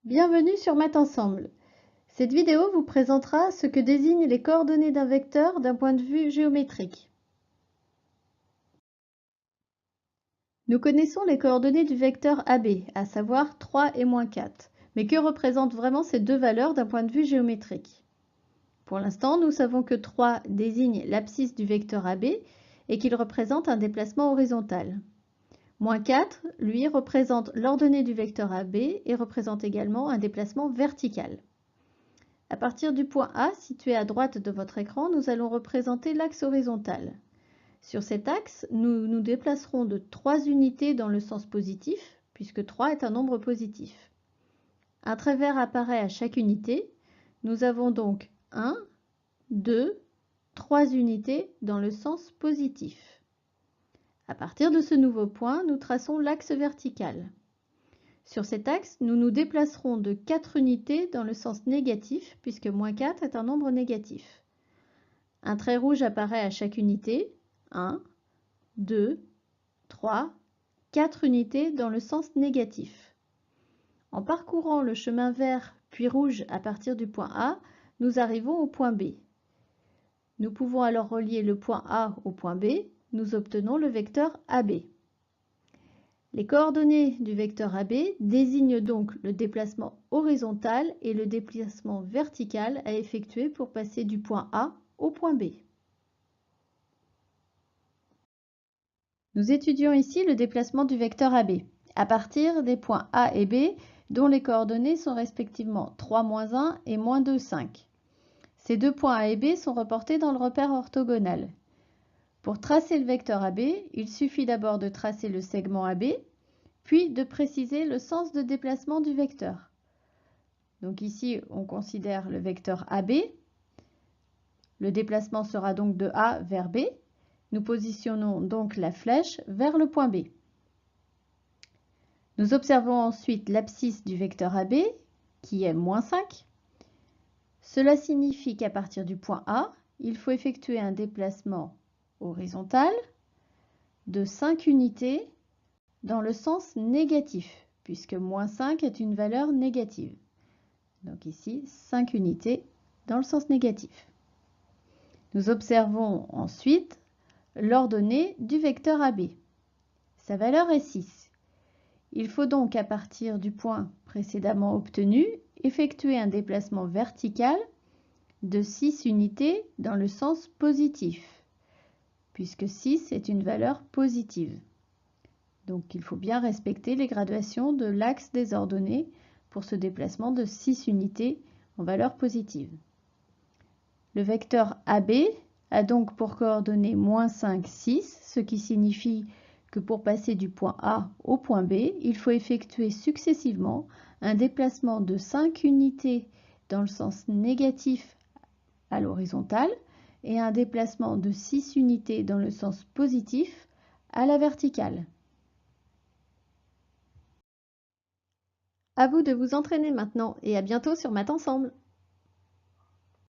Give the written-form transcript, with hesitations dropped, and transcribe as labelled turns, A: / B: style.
A: Bienvenue sur Math Ensemble. Cette vidéo vous présentera ce que désignent les coordonnées d'un vecteur d'un point de vue géométrique. Nous connaissons les coordonnées du vecteur AB, à savoir 3 et moins 4. Mais que représentent vraiment ces deux valeurs d'un point de vue géométrique? Pour l'instant, nous savons que 3 désigne l'abscisse du vecteur AB et qu'il représente un déplacement horizontal. Moins 4, lui, représente l'ordonnée du vecteur AB et représente également un déplacement vertical. À partir du point A, situé à droite de votre écran, nous allons représenter l'axe horizontal. Sur cet axe, nous nous déplacerons de 3 unités dans le sens positif, puisque 3 est un nombre positif. Un trait vert apparaît à chaque unité. Nous avons donc 1, 2, 3 unités dans le sens positif. À partir de ce nouveau point, nous traçons l'axe vertical. Sur cet axe, nous nous déplacerons de 4 unités dans le sens négatif, puisque moins 4 est un nombre négatif. Un trait rouge apparaît à chaque unité, 1, 2, 3, 4 unités dans le sens négatif. En parcourant le chemin vert puis rouge à partir du point A, nous arrivons au point B. Nous pouvons alors relier le point A au point B, nous obtenons le vecteur AB. Les coordonnées du vecteur AB désignent donc le déplacement horizontal et le déplacement vertical à effectuer pour passer du point A au point B. Nous étudions ici le déplacement du vecteur AB à partir des points A et B dont les coordonnées sont respectivement 3, moins 1 et moins 2, 5. Ces deux points A et B sont reportés dans le repère orthogonal. Pour tracer le vecteur AB, il suffit d'abord de tracer le segment AB, puis de préciser le sens de déplacement du vecteur. Donc ici, on considère le vecteur AB. Le déplacement sera donc de A vers B. Nous positionnons donc la flèche vers le point B. Nous observons ensuite l'abscisse du vecteur AB, qui est moins 5. Cela signifie qu'à partir du point A, il faut effectuer un déplacement horizontal de 5 unités dans le sens négatif, puisque moins 5 est une valeur négative. Donc ici, 5 unités dans le sens négatif. Nous observons ensuite l'ordonnée du vecteur AB. Sa valeur est 6. Il faut donc, à partir du point précédemment obtenu, effectuer un déplacement vertical de 6 unités dans le sens positif, puisque 6 est une valeur positive. Donc il faut bien respecter les graduations de l'axe des ordonnées pour ce déplacement de 6 unités en valeur positive. Le vecteur AB a donc pour coordonnées moins 5, 6, ce qui signifie que pour passer du point A au point B, il faut effectuer successivement un déplacement de 5 unités dans le sens négatif à l'horizontale et un déplacement de 6 unités dans le sens positif à la verticale. À vous de vous entraîner maintenant et à bientôt sur Math Ensemble.